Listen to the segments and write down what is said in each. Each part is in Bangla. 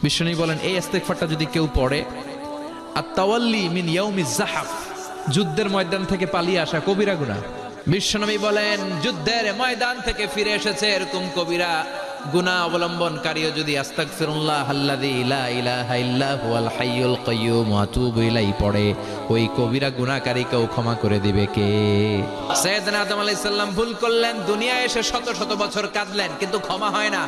বিশ্বনবী বলেন এই ইস্তেগফারটা যদি কেউ পড়ে, আত-তাওয়াল্লি মিন ইয়াউমিজ যাহাফ, যুদ্ধের ময়দান থেকে পালিয়ে আসা কবিরা গুনাহ। বিশ্বনবী বলেন যুদ্ধের ময়দান থেকে ফিরে এসেছে এরকম কবিরা গুনাহ অবলম্বনকারীও যদি আস্তাগফিরুল্লাহ আল্লাযী লা ইলাহা ইল্লা হুয়াল হাইয়ুল কাইয়্যুম ওয়া আতুবু ইলাইহি পড়ে, ওই কবিরা গুনাহকারীকেও ক্ষমা করে দিবে কে? সাইয়েদনা আদম আলাইহিস সালাম ভুল করলেন, দুনিয়ায় এসে শত শত বছর কাঁদলেন, কিন্তু ক্ষমা হয় না।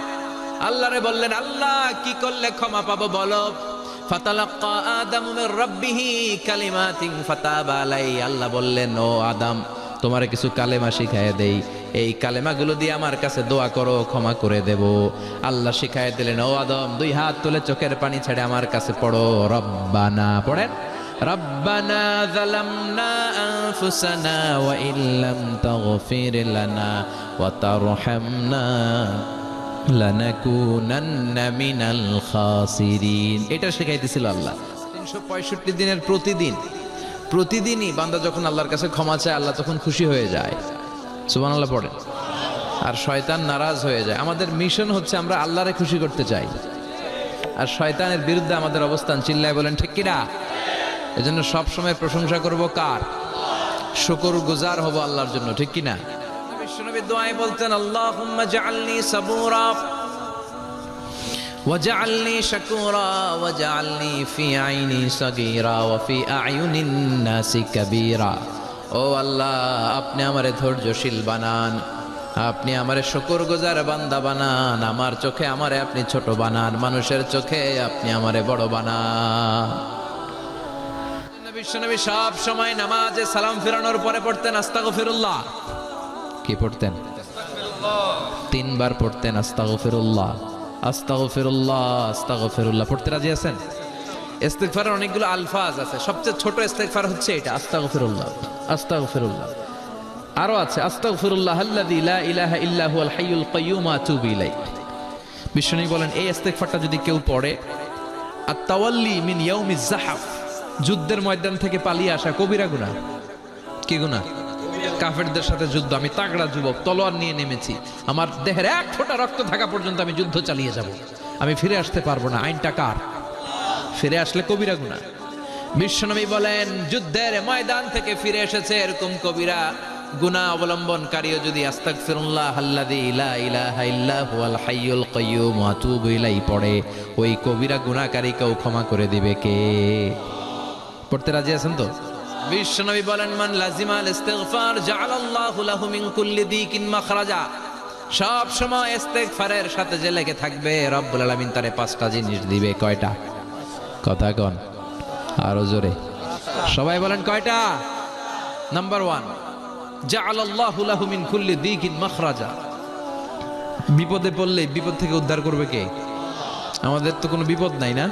আল্লাহরে বললেন, আল্লাহ কি করলে ক্ষমা পাবো বলো? ফাতালাক্কা আদামু মির রাব্বিহি কালিমাতিন ফাতাবা আলাইহি। আল্লাহ বললেন, ও আদম, তোমারে কিছু কালেমা শিখায় দেই, এই কালেমাগুলো দিয়ে আমার কাছে দোয়া করো, ক্ষমা করে দেব। আল্লাহ শিখায় দিলেন, ও আদম, দুই হাত তুলে চোখের পানি ছেড়ে আমার কাছে পড়ো, রব্বানা পড়েন, রব্বানা যালামনা আনফুসানা ওয়া ইল্লাম তাগফির লানা ওয়া তারহামনা লানাকুনান্না মিনাল খাসিরিন। এটা শিখাইতেছিল আল্লাহ। 365 দিনের প্রতিদিনই বান্দা যখন আল্লাহর কাছে ক্ষমা চায়, আল্লাহ তখন খুশি হয়ে যায়। সুবহানাল্লাহ পড়ে। আর শয়তান নারাজ হয়ে যায়। আমাদের মিশন হচ্ছে আমরা আল্লাহরে খুশি করতে চাই, আর শয়তানের বিরুদ্ধে আমাদের অবস্থান। চিল্লায় বলেন ঠিক কিনা? এজন্য সব সময় প্রশংসা করব কার? শুকরগুজার হব আল্লাহর জন্য, ঠিক কিনা? বিশ্বনবী দোয়ায় বলতেন, আল্লাহুম্মা জাআলনি সাবুরা ওয়াজআলনি শাকুরা ওয়াজআলনি ফি আইনি সাগীরা ওয়া ফি আ'য়ুনিন নাসি কাবীরা। ও আল্লাহ, আপনি আমারে ধৈর্যশীল বানান, আপনি আমারে শুকরগুজার বান্দা বানান, আমার চোখে আমারে আপনি ছোট বানান, মানুষের চোখে আপনি আমারে বড় বানান। বিশ্বনবী সব সময় নামাজে সালাম ফিরানোর পরে পড়তেন আস্তাগফিরুল্লাহ। কি পড়তেন? 3 বার পড়তেন আস্তাগফিরুল্লাহ, আস্তাগফিরুল্লাহ, আস্তাগফিরুল্লাহ। পড়তে রাজি আছেন? ইস্তিগফারের অনেকগুলো আলফাজ আছে, সবচেয়ে ছোট ইস্তিগফার হচ্ছে এটা, আস্তাগফিরুল্লাহ, আস্তাগফিরুল্লাহ। আরো আছে আস্তাগফিরুল্লাহ আল্লাযী লা ইলাহা ইল্লা হুয়াল হাইয়ুল কাইয়্যুম ওয়া আতুবু ইলাইহি। বিশ্বনবী বলেন এই ইস্তিগফারটা যদি কেউ পড়ে, আত-তাওয়াল্লি মিন ইয়াউমিজ যাহাফ, যুদ্ধের ময়দান থেকে পালিয়ে আসা কবিরা গুনাহ। কি গুনাহ? কাফেরদের সাথে যুদ্ধ। আমি তাগড়া যুবক, তলোয়ার নিয়ে নেমেছি, আমার দেহের এক ফোঁটা রক্ত থাকা পর্যন্ত আমি যুদ্ধ চালিয়ে যাব, আমি ফিরে আসতে পারবো না। আইনটা কার? ফিরে আসলে কবিরা গুনাহ। বিশ্বনবী বলেন যুদ্ধের ময়দান থেকে ফিরে এসেছে এরকম কবিরা গুনাহ অবলম্বনকারীও যদি আস্তাগফিরুল্লাহ আল্লাযী লা ইলাহা ইল্লা হুয়াল হাইয়ুল কাইয়্যুম ওয়া আতুবু ইলাইহি পড়ে, ওই কবিরা গুনাহকারীকেও ক্ষমা করে দিবে কে? পড়তে রাজি আছেন তো? বিশ্বনবী বলেন, মান লাজিমাল ইস্তিগফার জাআলাল্লাহু লাহু মিন কুল্লি দিকিন মাখরাজা। সব সময় ইস্তিগফারের সাথে যে লেগে থাকবে, রব্বুল আলামিন তারে 5টা জিনিস দিবে। কয়টা? কথা কন আরো জোরে, সবাই বলেন কয়টা? নাম্বার 1, জাআলাল্লাহু লাহু মিন কুল্লি দিকিন মাখরাজা। বিপদে পড়লে বিপদ থেকে উদ্ধার করবে কে? আমাদের তো কোনো বিপদ নাই, না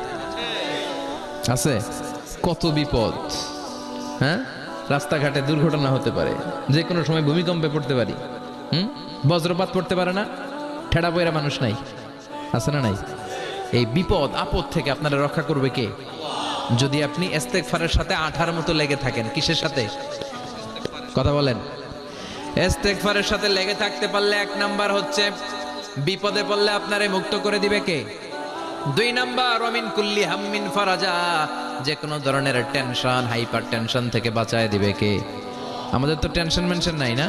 আছে? কত বিপদ, হ্যাঁ? রাস্তাঘাটে দুর্ঘটনা হতে পারে, যে কোনো সময় ভূমিকম্পে পড়তে পারি, বজ্রপাত পড়তে পারে না, ঠেড়া পয়রা মানুষ নাই, আছে না নাই? এই বিপদ আপদ থেকে আপনারা রক্ষা করবে কে? যদি আপনি ইস্তিগফারের সাথে আঠার মতো লেগে থাকেন। কিসের সাথে? কথা বলেন। ইস্তিগফারের সাথে লেগে থাকতে পারলে 1 নাম্বার হচ্ছে বিপদে পড়লে আপনারে মুক্ত করে দিবে কে? 2 নাম্বার ওমিন কুল্লি হাম্মিন ফারাজা, যে কোনো ধরনের টেনশন, হাইপার টেনশন থেকে বাঁচায় দিবে কে? আমাদের তো টেনশন মেনশন নাই, না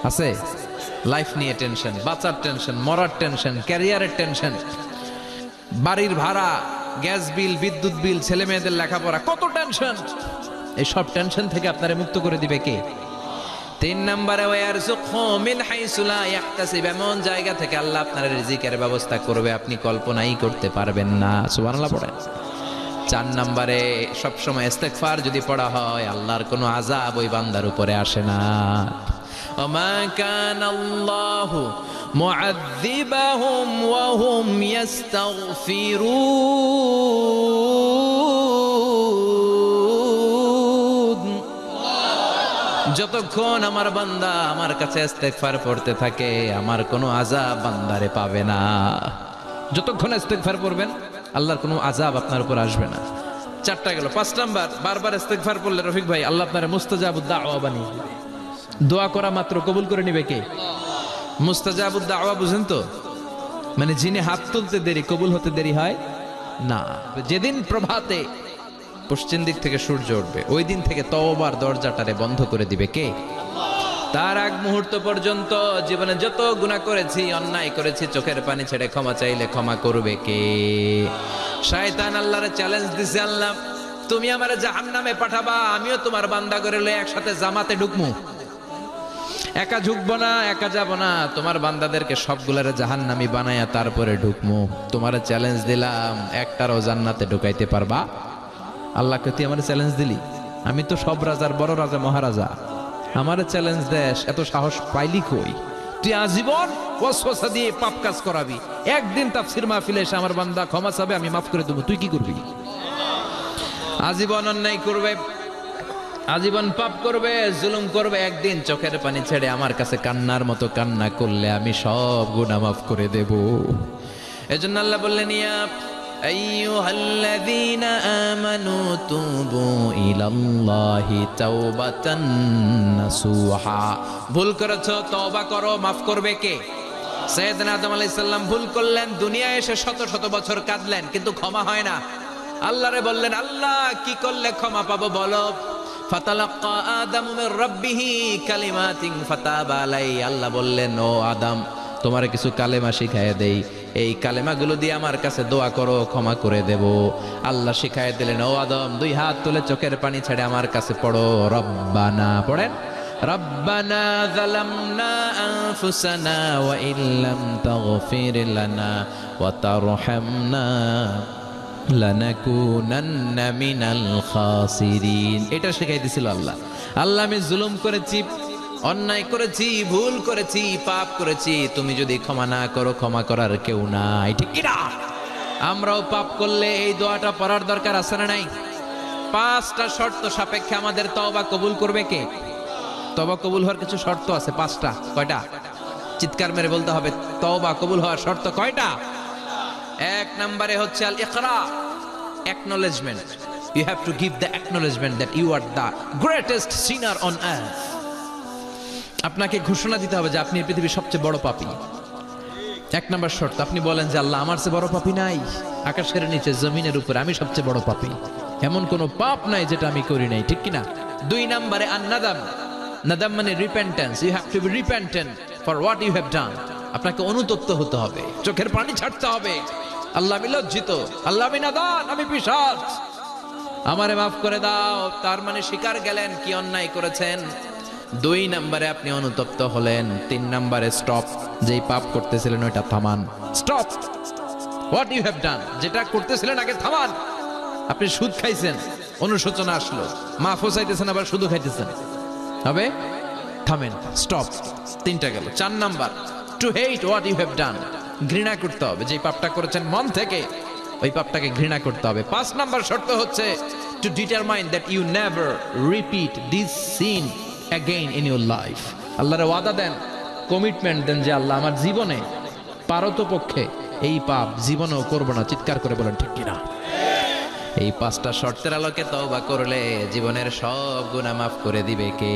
আছে? লাইফ নিয়ে টেনশন, বাঁচার টেনশন, মরার টেনশন, ক্যারিয়ারের টেনশন, বাড়ির ভাড়া, গ্যাস বিল, বিদ্যুৎ বিল, ছেলে মেয়েদের লেখাপড়া, কত টেনশন। এই সব টেনশন থেকে আপনারে মুক্ত করে দিবে কে? 3 নম্বরে ওয়ারযুকহু মিন হাইসু লা ইয়াহতাসিব, এমন জায়গা থেকে আল্লাহ আপনার রিজিকের ব্যবস্থা করবে আপনি কল্পনাই করতে পারবেন না। সুবহানাল্লাহ পড়েন। 4 নম্বরে সবসময় ইস্তিগফার যদি পড়া হয়, আল্লাহর কোনো আযাব ওই বান্দার উপরে আসে না। ওমা কানাল্লাহু মুআযযিবাহুম ওয়া হুম ইস্তাগফিরুন। যতক্ষণ আমার বান্দা আমার কাছে ইস্তিগফার পড়তে থাকে, আমার কোনো আযাব বান্দারে পাবে না। যতক্ষণ ইস্তিগফার পড়বেন, আল্লাহর কোনো আযাব আপনার উপর আসবে না। 4টা গেল। 5 নাম্বার, বারবার ইস্তিগফার পড়লে রফিক ভাই আল্লাহ আপনার মুস্তাজাবুদ দাওয়া বানিয়ে দিবে। দোয়া করা মাত্র কবুল করে নিবে কে? মুস্তাজাবুদ দাওয়া বুঝেন তো? মানে যিনি হাত তুলতে দেরি, কবুল হতে দেরি হয়। না, যেদিন প্রভাতে পশ্চিম দিক থেকে সূর্য উঠবে ওই দিন থেকে তওবার দরজাটারে বন্ধ করে দিবে কে? তার আগ মুহূর্ত পর্যন্ত জীবনে যত গুনাহ করেছি, অন্যায় করেছি, চোখের পানি ছেড়ে ক্ষমা চাইলে ক্ষমা করবে কে? শয়তান আল্লাহরে চ্যালেঞ্জ দিছে, আল্লাহ তুমি আমারে জাহান্নামে পাঠাবা, আমিও তোমার বান্দা করে লয়ে একসাথে জামাতে ঢুকমু, একা ঢুকবো না, একা যাব না, তোমার বান্দাদেরকে সবগুলারে জাহান্নামী বানায়া তারপরে ঢুকমু। তোমারে চ্যালেঞ্জ দিলাম, একটারও জান্নাতে ঢুকাইতে পারবা? আল্লাহকে তুই আমার চ্যালেঞ্জ দিলি? আমি তো সব রাজার বড় রাজা, মহারাজা, আমার চ্যালেঞ্জ দেশ, এত সাহস পাইলি কই? তুই আজীবন ওয়াসওয়াসা দিয়ে পাপ কাজ করাবি, একদিন তাফসীর মাহফিলে এসে আমার বান্দা ক্ষমা চাবে, আমি মাফ করে দেবো, তুই কি করবি? আজীবন অন্যায় করবে, আজীবন পাপ করবে, জুলুম করবে, একদিন চোখের পানি ছেড়ে আমার কাছে কান্নার মতো কান্না করলে আমি সব গুনাহ মাফ করে দেব। এজন্য আল্লাহ বললেন, ইয়া আইয়ুহাল্লাযীনা আমানু তুবু ইলাল্লাহি তাওবাতান নাসুহা। ভুল করেছো, তওবা করো, মাফ করবে কে? সাইয়েদনা আদম আলাইহিস সালাম ভুল করলেন, দুনিয়ায় এসে শত শত বছর কাঁদলেন, কিন্তু ক্ষমা হয় না। আল্লাহরে বললেন, আল্লাহ কি করলে ক্ষমা পাবো বলো? ফাতালাক্কা আদামু মির রাব্বিহি কালিমাতিন ফাতাবা আলাইহি। আল্লাহ বললেন, ও আদম, তোমারে কিছু কালেমা শিখায় দেই, এই কালেমাগুলো দিয়ে আমার কাছে দোয়া করো, ক্ষমা করে দেব। আল্লাহ শিখায় দিলেন, ও আদম, দুই হাত তুলে চোখের পানি ছেড়ে আমার কাছে পড়ো, রব্বানা, পড়েন, রব্বানা যালামনা আনফুসানা ওয়া ইল্লাম তাগফির লানা ওয়া তারহামনা লানাকুনান্না মিনাল খাসিরিন। এটা শিখাই দিছিল আল্লাহ। আল্লাহ, আমি জুলুম করেছি, অন্যায় করেছি, ভুল করেছি, পাপ করেছি, তুমি যদি ক্ষমা না করো, ক্ষমা করার কেউ নাই, ঠিক কি না? আমরাও পাপ করলে এই দোয়াটা পড়ার দরকার আছে না নাই? 5টা শর্ত সাপেক্ষে আমাদের তওবা কবুল করবে কে? তওবা কবুল হওয়ার কিছু শর্ত আছে, 5টা। কয়টা? চিৎকার মেরে বলতে হবে, তওবা কবুল হওয়ার শর্ত কয়টা? 1 নম্বরে হচ্ছে আল ইকরা, acknowledgement. You have to give the acknowledgement that you are the greatest sinner on earth. আপনাকে ঘোষণা দিতে হবে যে আপনি পৃথিবীর সবচেয়ে বড় পাপী। 1 নম্বর শর্ত, আপনি বলেন যে আল্লাহ, আমার চেয়ে বড় পাপী নাই, আকাশের নিচে জমিনের উপরে আমি সবচেয়ে বড় পাপী, এমন কোনো পাপ নাই যেটা আমি করি নাই, ঠিক কি না? 2 নম্বরে আন-নাদাম, নাদাম মানে repentance. You have to be repentant for what you have done. আপনাকে অনুতপ্ত হতে হবে, চোখের পানি ছাড়তে হবে, আল্লাহ আমি লজ্জিত, আল্লাহ আমি নাদান, আমি পিশাচ, আমারে মাফ করে দাও। তার মানে স্বীকার গেলেন কি অন্যায় করেছেন। 2 নম্বরে আপনি অনুতপ্ত হলেন। 3 নম্বরে স্টপ, যেই পাপ করতেছিলেন ওইটা থামান, stop what you have done, যেটা করতেছিলেন আগে থামান। আপনি সুদ খাইছেন, অনুশোচনা আসলো, মাফও চাইতেছেন, আবার সুদও খাইতেছেন, হবে? থামেন, স্টপ। 3টা গেল। 4 number, to hate what you have done, ঘৃণা করতে হবে, যেই পাপটা করেছেন মন থেকে ওই পাপটাকে ঘৃণা করতে হবে। 5 নাম্বার শর্ত হচ্ছে to determine that you never repeat this sin again in your life. আল্লাহর ওয়াদা দেন, কমিটমেন্ট দেন যে আল্লাহ আমার জীবনে পারতপক্ষে এই পাপ জীবনেও করব না। চিৎকার করে বলেন ঠিক কিনা? এই 5টা শর্তের আলোকে তওবা করলে জীবনের সব গুনাহ মাফ করে দিবে কে?